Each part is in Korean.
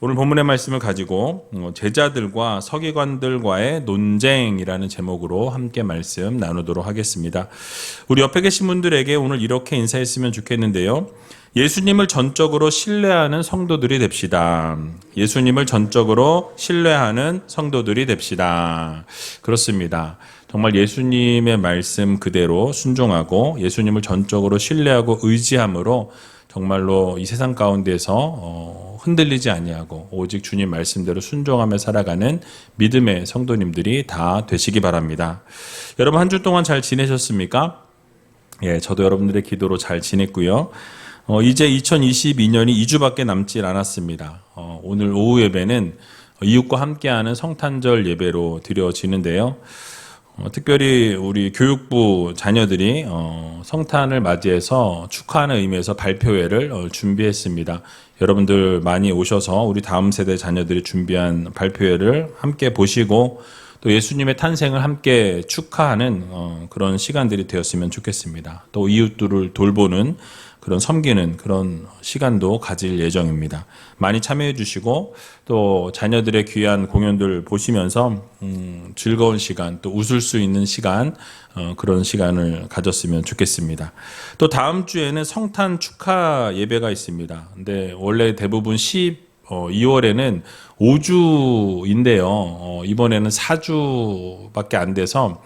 오늘 본문의 말씀을 가지고 제자들과 서기관들과의 논쟁이라는 제목으로 함께 말씀 나누도록 하겠습니다. 우리 옆에 계신 분들에게 오늘 이렇게 인사했으면 좋겠는데요. 예수님을 전적으로 신뢰하는 성도들이 됩시다. 예수님을 전적으로 신뢰하는 성도들이 됩시다. 그렇습니다. 정말 예수님의 말씀 그대로 순종하고 예수님을 전적으로 신뢰하고 의지함으로 정말로 이 세상 가운데서 흔들리지 아니하고 오직 주님 말씀대로 순종하며 살아가는 믿음의 성도님들이 다 되시기 바랍니다. 여러분 한 주 동안 잘 지내셨습니까? 예, 저도 여러분들의 기도로 잘 지냈고요. 이제 2022년이 2주밖에 남지 않았습니다. 오늘 오후 예배는 이웃과 함께하는 성탄절 예배로 드려지는데요. 특별히 우리 교육부 자녀들이 성탄을 맞이해서 축하하는 의미에서 발표회를 준비했습니다. 여러분들 많이 오셔서 우리 다음 세대 자녀들이 준비한 발표회를 함께 보시고 또 예수님의 탄생을 함께 축하하는 그런 시간들이 되었으면 좋겠습니다. 또 이웃들을 돌보는 그런 섬기는 그런 시간도 가질 예정입니다. 많이 참여해 주시고 또 자녀들의 귀한 공연들 보시면서 즐거운 시간 또 웃을 수 있는 시간 그런 시간을 가졌으면 좋겠습니다. 또 다음 주에는 성탄 축하 예배가 있습니다. 근데 원래 대부분 2월에는 5주인데요. 이번에는 4주밖에 안 돼서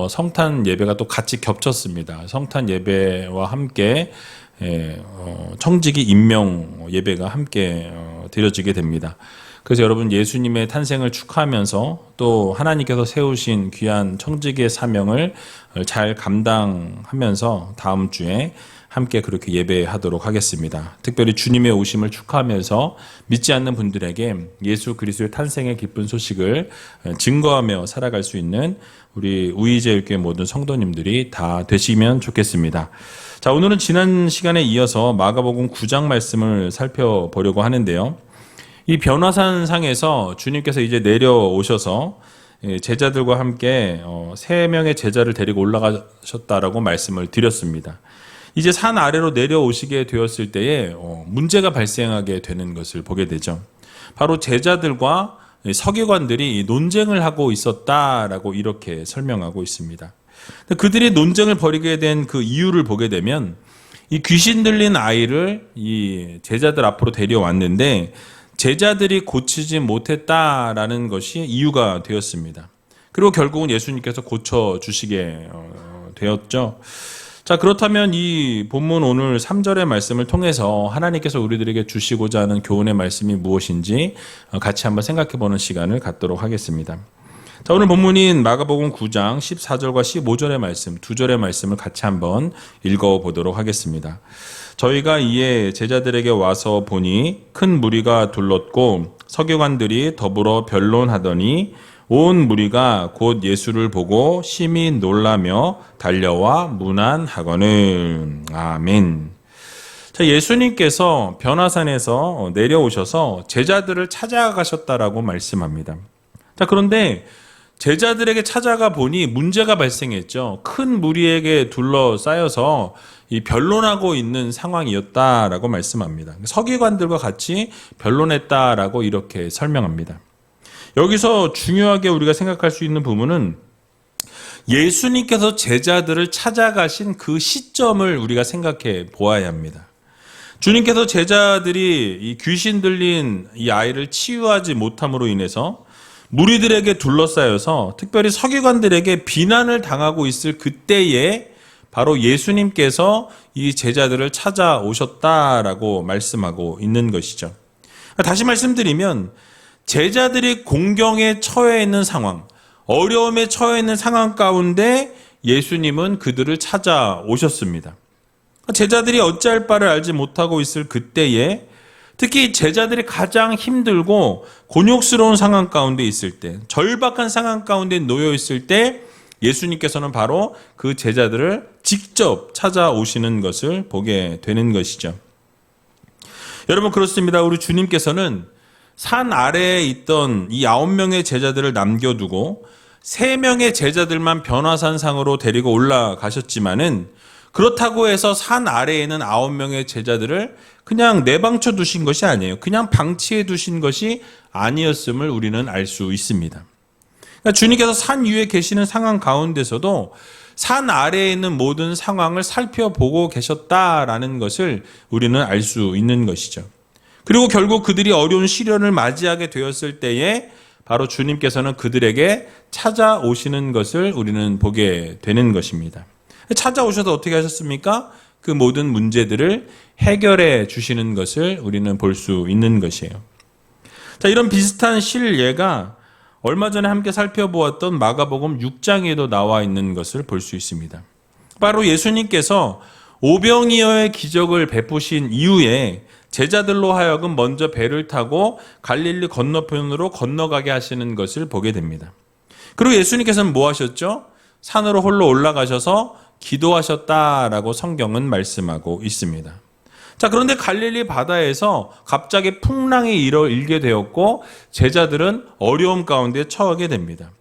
성탄 예배가 또 같이 겹쳤습니다. 성탄 예배와 함께 청지기 임명 예배가 함께 드려지게 됩니다. 그래서 여러분 예수님의 탄생을 축하하면서 또 하나님께서 세우신 귀한 청지기의 사명을 잘 감당하면서 다음 주에 함께 그렇게 예배하도록 하겠습니다. 특별히 주님의 오심을 축하하면서 믿지 않는 분들에게 예수 그리스도의 탄생의 기쁜 소식을 증거하며 살아갈 수 있는 우리 우이제일교회 모든 성도님들이 다 되시면 좋겠습니다. 자, 오늘은 지난 시간에 이어서 마가복음 9장 말씀을 살펴보려고 하는데요. 이 변화산 상에서 주님께서 이제 내려오셔서 제자들과 함께 3명의 제자를 데리고 올라가셨다라고 말씀을 드렸습니다. 이제 산 아래로 내려오시게 되었을 때에 문제가 발생하게 되는 것을 보게 되죠. 바로 제자들과 서기관들이 논쟁을 하고 있었다라고 이렇게 설명하고 있습니다. 그들이 논쟁을 벌이게 된 그 이유를 보게 되면 이 귀신 들린 아이를 이 제자들 앞으로 데려왔는데 제자들이 고치지 못했다라는 것이 이유가 되었습니다. 그리고 결국은 예수님께서 고쳐주시게 되었죠. 자, 그렇다면 이 본문 오늘 3절의 말씀을 통해서 하나님께서 우리들에게 주시고자 하는 교훈의 말씀이 무엇인지 같이 한번 생각해 보는 시간을 갖도록 하겠습니다. 자, 오늘 본문인 마가복음 9장 14절과 15절의 말씀, 2절의 말씀을 같이 한번 읽어보도록 하겠습니다. 저희가 이에 제자들에게 와서 보니 큰 무리가 둘렀고 서기관들이 더불어 변론하더니 온 무리가 곧 예수를 보고 심히 놀라며 달려와 문안하거늘. 아멘. 자, 예수님께서 변화산에서 내려오셔서 제자들을 찾아가셨다라고 말씀합니다. 자, 그런데 제자들에게 찾아가 보니 문제가 발생했죠. 큰 무리에게 둘러싸여서 이 변론하고 있는 상황이었다라고 말씀합니다. 서기관들과 같이 변론했다라고 이렇게 설명합니다. 여기서 중요하게 우리가 생각할 수 있는 부분은 예수님께서 제자들을 찾아가신 그 시점을 우리가 생각해 보아야 합니다. 주님께서 제자들이 이 귀신 들린 이 아이를 치유하지 못함으로 인해서 무리들에게 둘러싸여서 특별히 서기관들에게 비난을 당하고 있을 그때에 바로 예수님께서 이 제자들을 찾아오셨다라고 말씀하고 있는 것이죠. 다시 말씀드리면 제자들이 공경에 처해 있는 상황, 어려움에 처해 있는 상황 가운데 예수님은 그들을 찾아오셨습니다. 제자들이 어찌할 바를 알지 못하고 있을 그때에 특히 제자들이 가장 힘들고 곤욕스러운 상황 가운데 있을 때, 절박한 상황 가운데 놓여 있을 때 예수님께서는 바로 그 제자들을 직접 찾아오시는 것을 보게 되는 것이죠. 여러분 그렇습니다. 우리 주님께서는 산 아래에 있던 이 9명의 제자들을 남겨두고 3명의 제자들만 변화산 상으로 데리고 올라가셨지만은 그렇다고 해서 산 아래에 있는 9명의 제자들을 그냥 내방쳐 두신 것이 아니에요. 그냥 방치해 두신 것이 아니었음을 우리는 알 수 있습니다. 그러니까 주님께서 산 위에 계시는 상황 가운데서도 산 아래에 있는 모든 상황을 살펴보고 계셨다라는 것을 우리는 알 수 있는 것이죠. 그리고 결국 그들이 어려운 시련을 맞이하게 되었을 때에 바로 주님께서는 그들에게 찾아오시는 것을 우리는 보게 되는 것입니다. 찾아오셔서 어떻게 하셨습니까? 그 모든 문제들을 해결해 주시는 것을 우리는 볼 수 있는 것이에요. 자, 이런 비슷한 실예가 얼마 전에 함께 살펴보았던 마가복음 6장에도 나와 있는 것을 볼 수 있습니다. 바로 예수님께서 오병이어의 기적을 베푸신 이후에 제자들로 하여금 먼저 배를 타고 갈릴리 건너편으로 건너가게 하시는 것을 보게 됩니다. 그리고 예수님께서는 뭐 하셨죠? 산으로 홀로 올라가셔서 기도하셨다라고 성경은 말씀하고 있습니다. 자, 그런데 갈릴리 바다에서 갑자기 풍랑이 일게 되었고 제자들은 어려움 가운데 처하게 됩니다.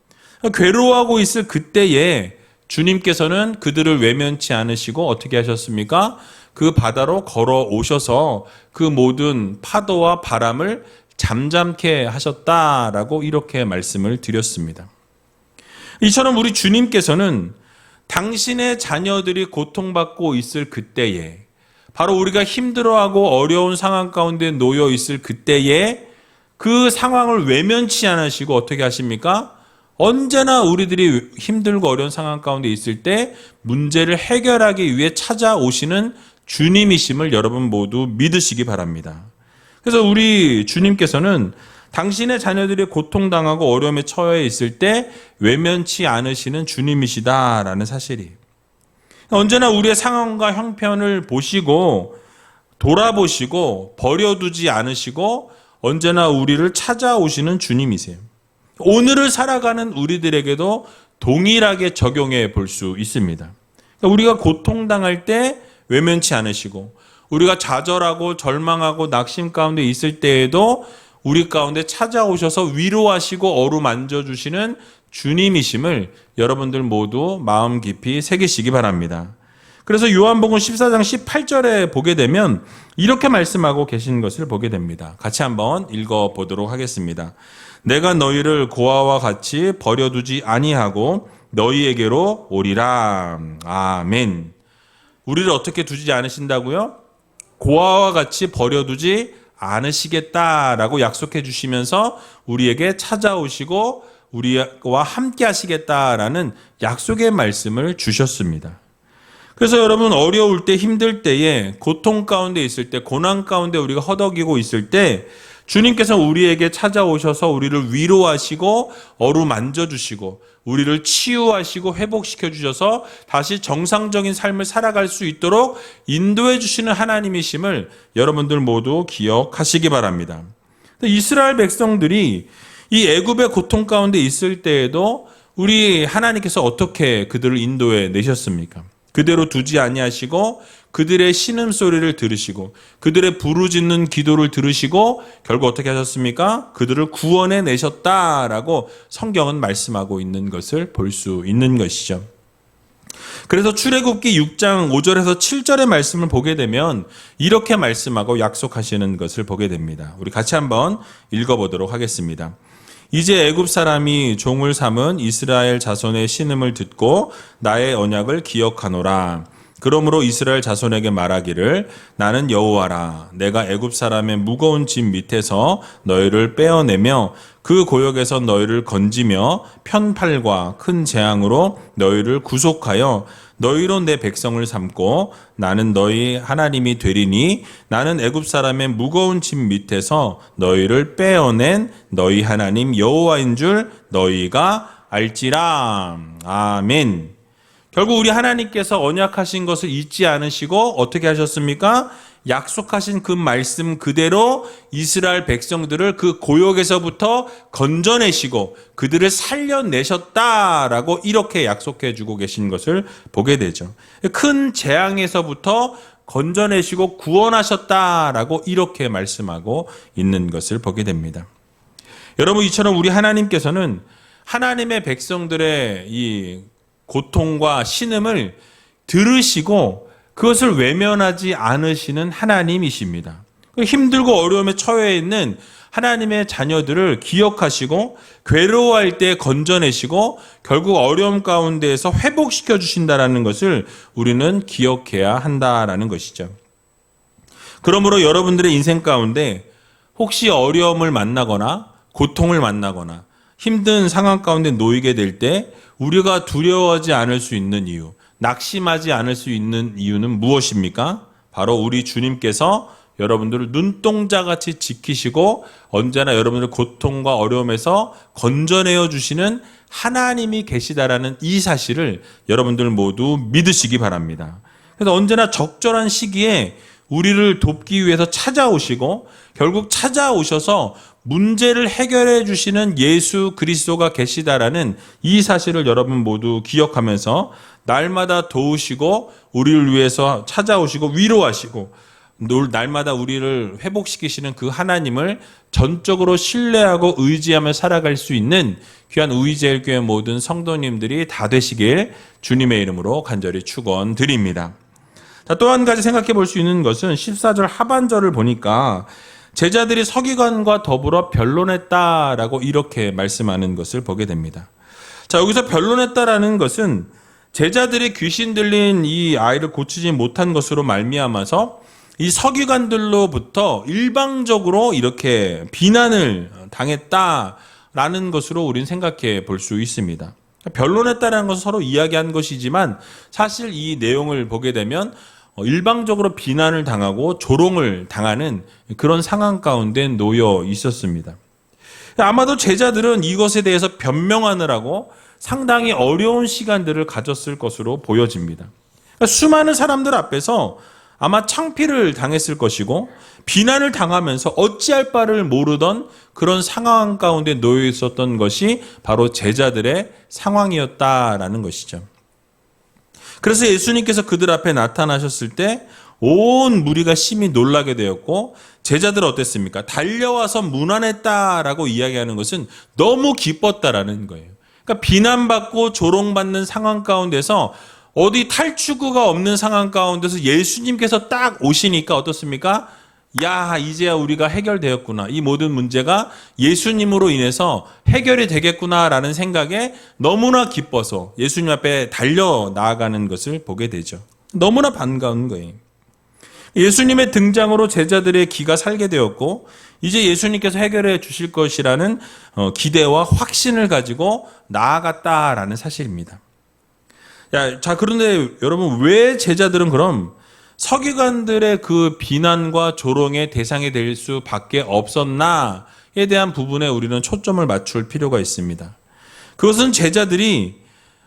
괴로워하고 있을 그때에 주님께서는 그들을 외면치 않으시고 어떻게 하셨습니까? 그 바다로 걸어 오셔서 그 모든 파도와 바람을 잠잠케 하셨다라고 이렇게 말씀을 드렸습니다. 이처럼 우리 주님께서는 당신의 자녀들이 고통받고 있을 그때에, 바로 우리가 힘들어하고 어려운 상황 가운데 놓여 있을 그때에 그 상황을 외면치 않으시고 어떻게 하십니까? 언제나 우리들이 힘들고 어려운 상황 가운데 있을 때 문제를 해결하기 위해 찾아오시는 주님이심을 여러분 모두 믿으시기 바랍니다. 그래서 우리 주님께서는 당신의 자녀들이 고통당하고 어려움에 처해 있을 때 외면치 않으시는 주님이시다라는 사실이, 언제나 우리의 상황과 형편을 보시고 돌아보시고 버려두지 않으시고 언제나 우리를 찾아오시는 주님이세요. 오늘을 살아가는 우리들에게도 동일하게 적용해 볼 수 있습니다. 우리가 고통당할 때 외면치 않으시고 우리가 좌절하고 절망하고 낙심 가운데 있을 때에도 우리 가운데 찾아오셔서 위로하시고 어루만져 주시는 주님이심을 여러분들 모두 마음 깊이 새기시기 바랍니다. 그래서 요한복음 14장 18절에 보게 되면 이렇게 말씀하고 계신 것을 보게 됩니다. 같이 한번 읽어보도록 하겠습니다. 내가 너희를 고아와 같이 버려두지 아니하고 너희에게로 오리라. 아멘. 우리를 어떻게 두지 않으신다고요? 고아와 같이 버려두지 않으시겠다라고 약속해 주시면서 우리에게 찾아오시고 우리와 함께 하시겠다라는 약속의 말씀을 주셨습니다. 그래서 여러분, 어려울 때, 힘들 때에, 고통 가운데 있을 때, 고난 가운데 우리가 허덕이고 있을 때 주님께서 우리에게 찾아오셔서 우리를 위로하시고 어루만져 주시고 우리를 치유하시고 회복시켜 주셔서 다시 정상적인 삶을 살아갈 수 있도록 인도해 주시는 하나님이심을 여러분들 모두 기억하시기 바랍니다. 이스라엘 백성들이 이 애굽의 고통 가운데 있을 때에도 우리 하나님께서 어떻게 그들을 인도해 내셨습니까? 그대로 두지 아니하시고 그들의 신음소리를 들으시고 그들의 부르짖는 기도를 들으시고 결국 어떻게 하셨습니까? 그들을 구원해 내셨다라고 성경은 말씀하고 있는 것을 볼 수 있는 것이죠. 그래서 출애굽기 6장 5절에서 7절의 말씀을 보게 되면 이렇게 말씀하고 약속하시는 것을 보게 됩니다. 우리 같이 한번 읽어보도록 하겠습니다. 이제 애굽 사람이 종을 삼은 이스라엘 자손의 신음을 듣고 나의 언약을 기억하노라. 그러므로 이스라엘 자손에게 말하기를 나는 여호와라. 내가 애굽 사람의 무거운 짐 밑에서 너희를 빼어내며 그 고역에서 너희를 건지며 편팔과 큰 재앙으로 너희를 구속하여 너희로 내 백성을 삼고 나는 너희 하나님이 되리니 나는 애굽 사람의 무거운 짐 밑에서 너희를 빼어낸 너희 하나님 여호와인 줄 너희가 알지라. 아멘. 결국 우리 하나님께서 언약하신 것을 잊지 않으시고 어떻게 하셨습니까? 약속하신 그 말씀 그대로 이스라엘 백성들을 그 고역에서부터 건져내시고 그들을 살려내셨다라고 이렇게 약속해 주고 계신 것을 보게 되죠. 큰 재앙에서부터 건져내시고 구원하셨다라고 이렇게 말씀하고 있는 것을 보게 됩니다. 여러분, 이처럼 우리 하나님께서는 하나님의 백성들의 이 고통과 신음을 들으시고 그것을 외면하지 않으시는 하나님이십니다. 힘들고 어려움에 처해 있는 하나님의 자녀들을 기억하시고 괴로워할 때 건져내시고 결국 어려움 가운데에서 회복시켜 주신다라는 것을 우리는 기억해야 한다라는 것이죠. 그러므로 여러분들의 인생 가운데 혹시 어려움을 만나거나 고통을 만나거나 힘든 상황 가운데 놓이게 될 때 우리가 두려워하지 않을 수 있는 이유, 낙심하지 않을 수 있는 이유는 무엇입니까? 바로 우리 주님께서 여러분들을 눈동자같이 지키시고 언제나 여러분들의 고통과 어려움에서 건져내어 주시는 하나님이 계시다라는 이 사실을 여러분들 모두 믿으시기 바랍니다. 그래서 언제나 적절한 시기에 우리를 돕기 위해서 찾아오시고 결국 찾아오셔서 문제를 해결해 주시는 예수 그리스도가 계시다라는 이 사실을 여러분 모두 기억하면서 날마다 도우시고 우리를 위해서 찾아오시고 위로하시고 날마다 우리를 회복시키시는 그 하나님을 전적으로 신뢰하고 의지하며 살아갈 수 있는 귀한 우이제일교회 모든 성도님들이 다 되시길 주님의 이름으로 간절히 축원드립니다. 자, 또 한 가지 생각해 볼 수 있는 것은 14절 하반절을 보니까 제자들이 서기관과 더불어 변론했다라고 이렇게 말씀하는 것을 보게 됩니다. 자, 여기서 변론했다라는 것은 제자들이 귀신 들린 이 아이를 고치지 못한 것으로 말미암아서 이 서기관들로부터 일방적으로 이렇게 비난을 당했다라는 것으로 우리는 생각해 볼 수 있습니다. 변론했다는 것은 서로 이야기한 것이지만 사실 이 내용을 보게 되면 일방적으로 비난을 당하고 조롱을 당하는 그런 상황 가운데 놓여 있었습니다. 아마도 제자들은 이것에 대해서 변명하느라고 상당히 어려운 시간들을 가졌을 것으로 보여집니다. 그러니까 수많은 사람들 앞에서 아마 창피를 당했을 것이고 비난을 당하면서 어찌할 바를 모르던 그런 상황 가운데 놓여 있었던 것이 바로 제자들의 상황이었다라는 것이죠. 그래서 예수님께서 그들 앞에 나타나셨을 때 온 무리가 심히 놀라게 되었고 제자들 어땠습니까? 달려와서 문안했다라고 이야기하는 것은 너무 기뻤다라는 거예요. 그러니까 비난받고 조롱받는 상황 가운데서 어디 탈출구가 없는 상황 가운데서 예수님께서 딱 오시니까 어떻습니까? 야, 이제야 우리가 해결되었구나. 이 모든 문제가 예수님으로 인해서 해결이 되겠구나라는 생각에 너무나 기뻐서 예수님 앞에 달려 나아가는 것을 보게 되죠. 너무나 반가운 거예요. 예수님의 등장으로 제자들의 기가 살게 되었고 이제 예수님께서 해결해 주실 것이라는 기대와 확신을 가지고 나아갔다라는 사실입니다. 자, 그런데 여러분 왜 제자들은 그럼 서기관들의 그 비난과 조롱의 대상이 될 수밖에 없었나에 대한 부분에 우리는 초점을 맞출 필요가 있습니다. 그것은 제자들이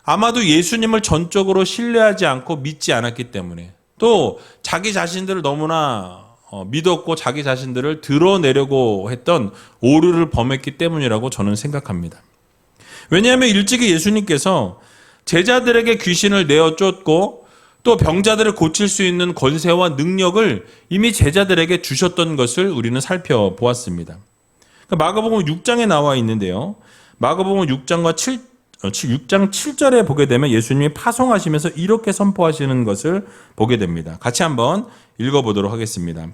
아마도 예수님을 전적으로 신뢰하지 않고 믿지 않았기 때문에 또 자기 자신들을 너무나 믿었고 자기 자신들을 드러내려고 했던 오류를 범했기 때문이라고 저는 생각합니다. 왜냐하면 일찍이 예수님께서 제자들에게 귀신을 내어 쫓고 또 병자들을 고칠 수 있는 권세와 능력을 이미 제자들에게 주셨던 것을 우리는 살펴보았습니다. 마가복음 6장에 나와 있는데요. 마가복음 6장 7절에 보게 되면 예수님이 파송하시면서 이렇게 선포하시는 것을 보게 됩니다. 같이 한번 읽어보도록 하겠습니다.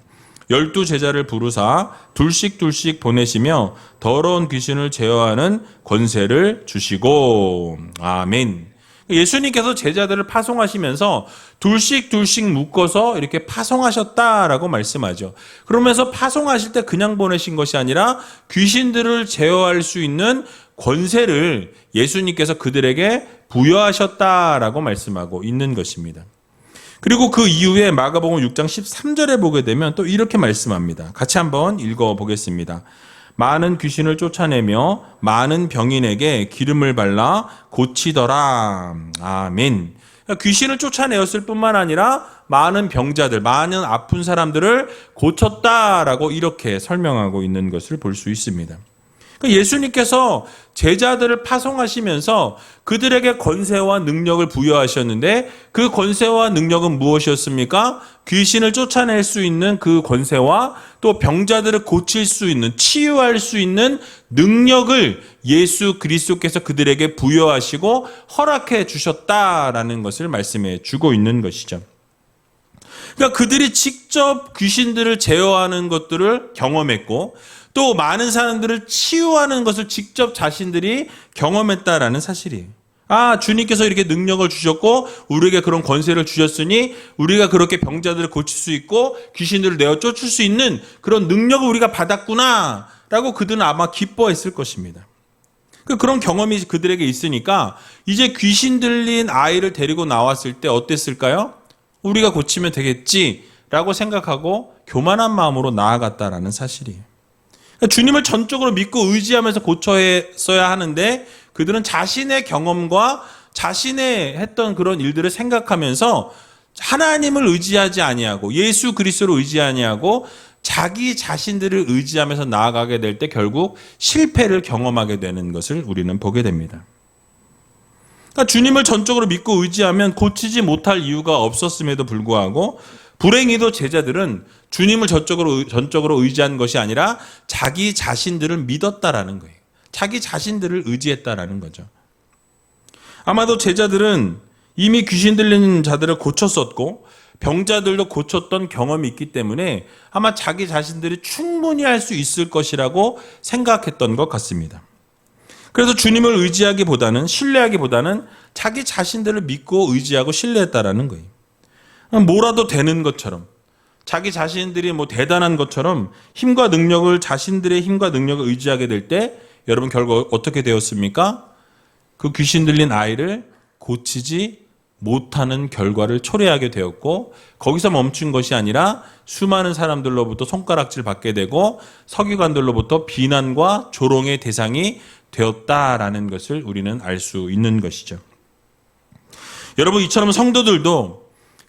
12 제자를 부르사 둘씩 보내시며 더러운 귀신을 제어하는 권세를 주시고 아멘. 예수님께서 제자들을 파송하시면서 둘씩 묶어서 이렇게 파송하셨다라고 말씀하죠. 그러면서 파송하실 때 그냥 보내신 것이 아니라 귀신들을 제어할 수 있는 권세를 예수님께서 그들에게 부여하셨다라고 말씀하고 있는 것입니다. 그리고 그 이후에 마가복음 6장 13절에 보게 되면 또 이렇게 말씀합니다. 같이 한번 읽어보겠습니다. 많은 귀신을 쫓아내며 많은 병인에게 기름을 발라 고치더라. 아멘. 귀신을 쫓아내었을 뿐만 아니라 많은 병자들, 많은 아픈 사람들을 고쳤다라고 이렇게 설명하고 있는 것을 볼 수 있습니다. 예수님께서 제자들을 파송하시면서 그들에게 권세와 능력을 부여하셨는데 그 권세와 능력은 무엇이었습니까? 귀신을 쫓아낼 수 있는 그 권세와 또 병자들을 고칠 수 있는, 치유할 수 있는 능력을 예수 그리스도께서 그들에게 부여하시고 허락해 주셨다라는 것을 말씀해 주고 있는 것이죠. 그러니까 그들이 직접 귀신들을 제어하는 것들을 경험했고 또 많은 사람들을 치유하는 것을 직접 자신들이 경험했다라는 사실이에요. 아, 주님께서 이렇게 능력을 주셨고 우리에게 그런 권세를 주셨으니 우리가 그렇게 병자들을 고칠 수 있고 귀신들을 내어 쫓을 수 있는 그런 능력을 우리가 받았구나 라고 그들은 아마 기뻐했을 것입니다. 그런 경험이 그들에게 있으니까 이제 귀신 들린 아이를 데리고 나왔을 때 어땠을까요? 우리가 고치면 되겠지라고 생각하고 교만한 마음으로 나아갔다라는 사실이에요. 주님을 전적으로 믿고 의지하면서 고쳐야 하는데 그들은 자신의 경험과 자신의 했던 그런 일들을 생각하면서 하나님을 의지하지 아니하고 예수 그리스도를 의지하지 아니하고 자기 자신들을 의지하면서 나아가게 될 때 결국 실패를 경험하게 되는 것을 우리는 보게 됩니다. 그러니까 주님을 전적으로 믿고 의지하면 고치지 못할 이유가 없었음에도 불구하고 불행히도 제자들은 주님을 전적으로 의지한 것이 아니라 자기 자신들을 믿었다라는 거예요. 자기 자신들을 의지했다라는 거죠. 아마도 제자들은 이미 귀신 들린 자들을 고쳤었고 병자들도 고쳤던 경험이 있기 때문에 아마 자기 자신들이 충분히 할 수 있을 것이라고 생각했던 것 같습니다. 그래서 주님을 의지하기보다는 신뢰하기보다는 자기 자신들을 믿고 의지하고 신뢰했다라는 거예요. 뭐라도 되는 것처럼 자기 자신들이 대단한 것처럼 힘과 능력을 자신들의 힘과 능력을 의지하게 될 때 여러분 결국 어떻게 되었습니까? 그 귀신 들린 아이를 고치지 못하는 결과를 초래하게 되었고 거기서 멈춘 것이 아니라 수많은 사람들로부터 손가락질 받게 되고 서기관들로부터 비난과 조롱의 대상이 되었다라는 것을 우리는 알 수 있는 것이죠. 여러분 이처럼 성도들도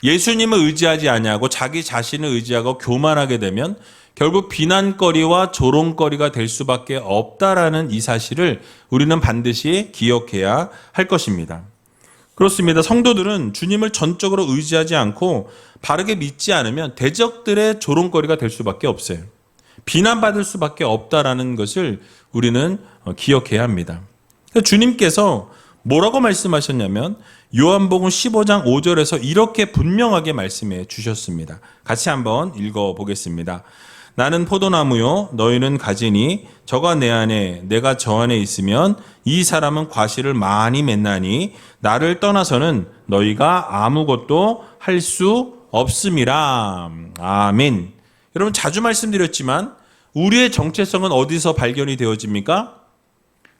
예수님을 의지하지 아니하고 자기 자신을 의지하고 교만하게 되면 결국 비난거리와 조롱거리가 될 수밖에 없다라는 이 사실을 우리는 반드시 기억해야 할 것입니다. 그렇습니다. 성도들은 주님을 전적으로 의지하지 않고 바르게 믿지 않으면 대적들의 조롱거리가 될 수밖에 없어요. 비난받을 수밖에 없다라는 것을 우리는 기억해야 합니다. 주님께서 뭐라고 말씀하셨냐면 요한복음 15장 5절에서 이렇게 분명하게 말씀해 주셨습니다. 같이 한번 읽어보겠습니다. 나는 포도나무요 너희는 가지니 저가 내 안에 내가 저 안에 있으면 이 사람은 과실을 많이 맺나니 나를 떠나서는 너희가 아무것도 할 수 없음이라. 아멘. 여러분 자주 말씀드렸지만 우리의 정체성은 어디서 발견이 되어집니까?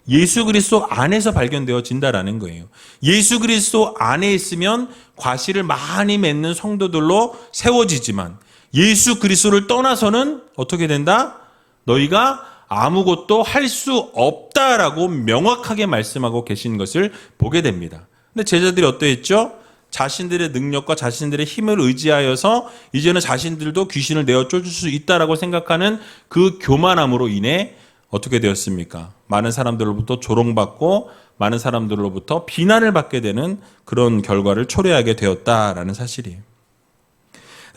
예수 그리스도 안에서 발견되어진다라는 거예요. 예수 그리스도 안에 있으면 과실을 많이 맺는 성도들로 세워지지만 예수 그리스도를 떠나서는 어떻게 된다? 너희가 아무것도 할 수 없다라고 명확하게 말씀하고 계신 것을 보게 됩니다. 근데 제자들이 어떠했죠? 자신들의 능력과 자신들의 힘을 의지하여서 이제는 자신들도 귀신을 내어 쫓을 수 있다라고 생각하는 그 교만함으로 인해 어떻게 되었습니까? 많은 사람들로부터 조롱받고 많은 사람들로부터 비난을 받게 되는 그런 결과를 초래하게 되었다라는 사실이에요.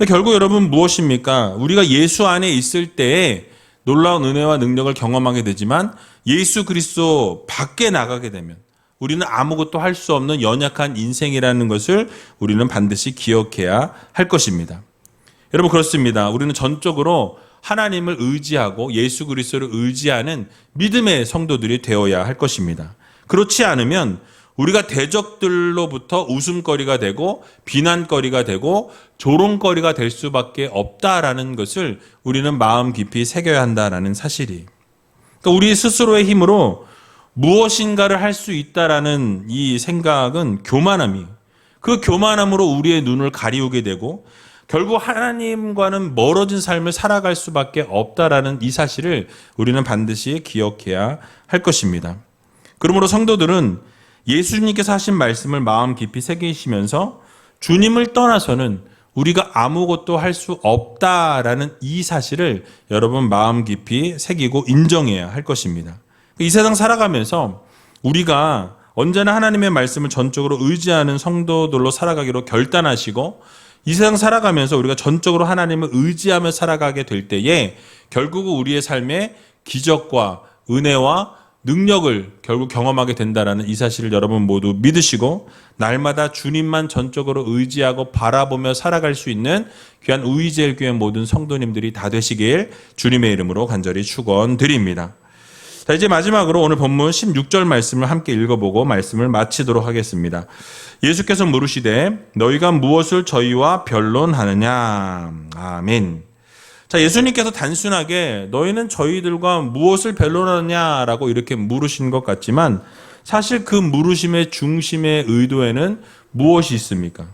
결국 여러분 무엇입니까? 우리가 예수 안에 있을 때에 놀라운 은혜와 능력을 경험하게 되지만 예수 그리스도 밖에 나가게 되면 우리는 아무것도 할 수 없는 연약한 인생이라는 것을 우리는 반드시 기억해야 할 것입니다. 여러분 그렇습니다. 우리는 전적으로 하나님을 의지하고 예수 그리스도를 의지하는 믿음의 성도들이 되어야 할 것입니다. 그렇지 않으면 우리가 대적들로부터 웃음거리가 되고 비난거리가 되고 조롱거리가 될 수밖에 없다라는 것을 우리는 마음 깊이 새겨야 한다라는 사실이. 그러니까 우리 스스로의 힘으로 무엇인가를 할 수 있다라는 이 생각은 교만함이. 그 교만함으로 우리의 눈을 가리우게 되고 결국 하나님과는 멀어진 삶을 살아갈 수밖에 없다라는 이 사실을 우리는 반드시 기억해야 할 것입니다. 그러므로 성도들은 예수님께서 하신 말씀을 마음 깊이 새기시면서 주님을 떠나서는 우리가 아무것도 할 수 없다라는 이 사실을 여러분 마음 깊이 새기고 인정해야 할 것입니다. 이 세상 살아가면서 우리가 언제나 하나님의 말씀을 전적으로 의지하는 성도들로 살아가기로 결단하시고 이 세상 살아가면서 우리가 전적으로 하나님을 의지하며 살아가게 될 때에 결국 우리의 삶에 기적과 은혜와 능력을 결국 경험하게 된다라는 이 사실을 여러분 모두 믿으시고 날마다 주님만 전적으로 의지하고 바라보며 살아갈 수 있는 귀한 우이제일교회 모든 성도님들이 다 되시길 주님의 이름으로 간절히 축원드립니다. 자, 이제 마지막으로 오늘 본문 16절 말씀을 함께 읽어보고 말씀을 마치도록 하겠습니다. 예수께서 물으시되 너희가 무엇을 저희와 변론하느냐. 아멘. 자, 예수님께서 단순하게 너희는 저희들과 무엇을 변론하느냐라고 이렇게 물으신 것 같지만 사실 그 물으심의 중심의 의도에는 무엇이 있습니까?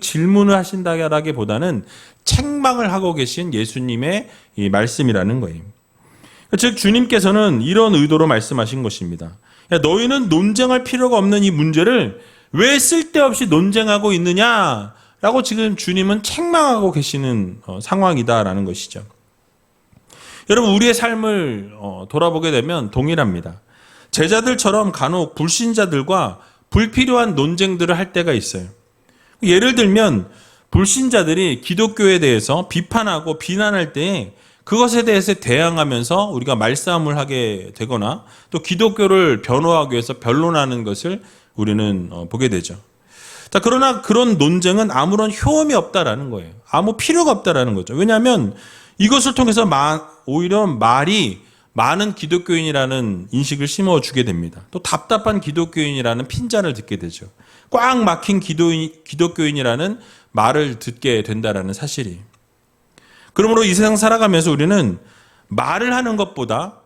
질문을 하신다기보다는 책망을 하고 계신 예수님의 이 말씀이라는 거예요. 즉 주님께서는 이런 의도로 말씀하신 것입니다. 야, 너희는 논쟁할 필요가 없는 이 문제를 왜 쓸데없이 논쟁하고 있느냐라고 지금 주님은 책망하고 계시는 상황이다라는 것이죠. 여러분 우리의 삶을 돌아보게 되면 동일합니다. 제자들처럼 간혹 불신자들과 불필요한 논쟁들을 할 때가 있어요. 예를 들면 불신자들이 기독교에 대해서 비판하고 비난할 때 그것에 대해서 대항하면서 우리가 말싸움을 하게 되거나 또 기독교를 변호하기 위해서 변론하는 것을 우리는 보게 되죠. 자, 그러나 그런 논쟁은 아무런 효험이 없다라는 거예요. 아무 필요가 없다라는 거죠. 왜냐하면 이것을 통해서 오히려 말이 많은 기독교인이라는 인식을 심어주게 됩니다. 또 답답한 기독교인이라는 핀잔을 듣게 되죠. 꽉 막힌 기독교인이라는 말을 듣게 된다라는 사실이. 그러므로 이 세상 살아가면서 우리는 말을 하는 것보다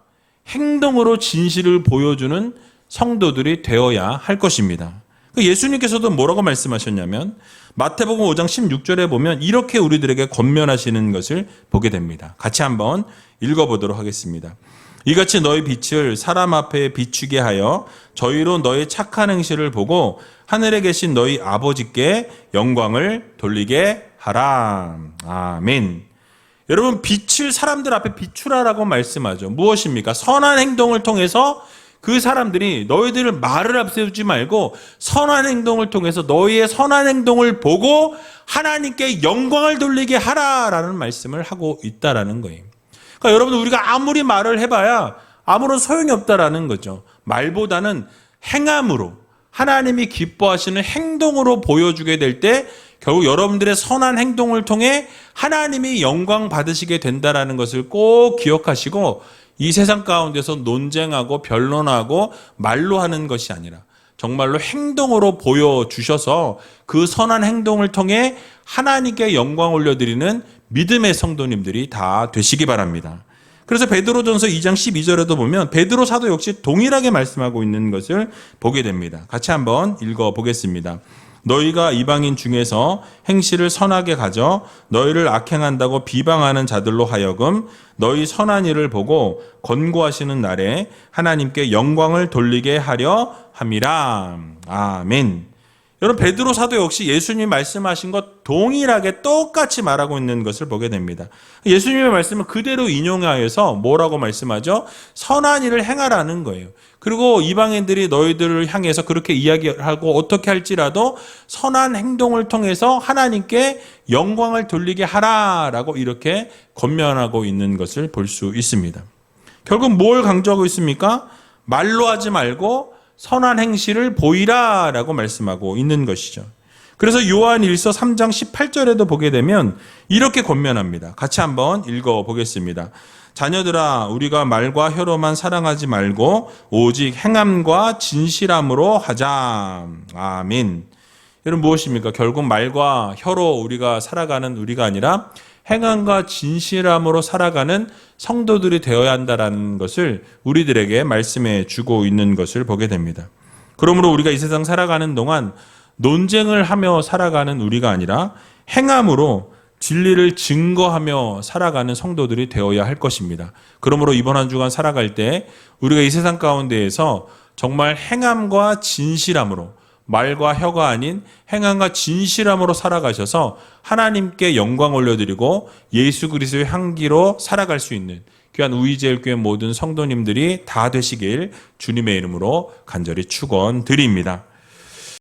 행동으로 진실을 보여주는 성도들이 되어야 할 것입니다. 예수님께서도 뭐라고 말씀하셨냐면 마태복음 5장 16절에 보면 이렇게 우리들에게 권면하시는 것을 보게 됩니다. 같이 한번 읽어보도록 하겠습니다. 이같이 너희 빛을 사람 앞에 비추게 하여 저희로 너희 착한 행실을 보고 하늘에 계신 너희 아버지께 영광을 돌리게 하라. 아멘. 여러분 빛을 사람들 앞에 비추라라고 말씀하죠. 무엇입니까? 선한 행동을 통해서 그 사람들이 너희들을 말을 앞세우지 말고 선한 행동을 통해서 너희의 선한 행동을 보고 하나님께 영광을 돌리게 하라라는 말씀을 하고 있다라는 거예요. 그러니까 여러분 우리가 아무리 말을 해봐야 아무런 소용이 없다라는 거죠. 말보다는 행함으로 하나님이 기뻐하시는 행동으로 보여주게 될 때 결국 여러분들의 선한 행동을 통해 하나님이 영광 받으시게 된다라는 것을 꼭 기억하시고 이 세상 가운데서 논쟁하고 변론하고 말로 하는 것이 아니라 정말로 행동으로 보여주셔서 그 선한 행동을 통해 하나님께 영광 올려드리는 믿음의 성도님들이 다 되시기 바랍니다. 그래서 베드로전서 2장 12절에도 보면 베드로 사도 역시 동일하게 말씀하고 있는 것을 보게 됩니다. 같이 한번 읽어보겠습니다. 너희가 이방인 중에서 행실을 선하게 가져 너희를 악행한다고 비방하는 자들로 하여금 너희 선한 일을 보고 권고하시는 날에 하나님께 영광을 돌리게 하려 함이라. 아멘. 여러분 베드로 사도 역시 예수님이 말씀하신 것 동일하게 똑같이 말하고 있는 것을 보게 됩니다. 예수님의 말씀을 그대로 인용하여서 뭐라고 말씀하죠? 선한 일을 행하라는 거예요. 그리고 이방인들이 너희들을 향해서 그렇게 이야기하고 어떻게 할지라도 선한 행동을 통해서 하나님께 영광을 돌리게 하라라고 이렇게 권면하고 있는 것을 볼 수 있습니다. 결국 뭘 강조하고 있습니까? 말로 하지 말고 선한 행실을 보이라라고 말씀하고 있는 것이죠. 그래서 요한 1서 3장 18절에도 보게 되면 이렇게 권면합니다. 같이 한번 읽어보겠습니다. 자녀들아 우리가 말과 혀로만 사랑하지 말고 오직 행함과 진실함으로 하자. 아멘. 여러분 무엇입니까? 결국 말과 혀로 우리가 살아가는 우리가 아니라 행함과 진실함으로 살아가는 성도들이 되어야 한다는 것을 우리들에게 말씀해 주고 있는 것을 보게 됩니다. 그러므로 우리가 이 세상 살아가는 동안 논쟁을 하며 살아가는 우리가 아니라 행함으로 진리를 증거하며 살아가는 성도들이 되어야 할 것입니다. 그러므로 이번 한 주간 살아갈 때 우리가 이 세상 가운데에서 정말 행함과 진실함으로 말과 혀가 아닌 행함과 진실함으로 살아가셔서 하나님께 영광 올려드리고 예수 그리스도의 향기로 살아갈 수 있는 귀한 우이제일교회 모든 성도님들이 다 되시길 주님의 이름으로 간절히 축원드립니다.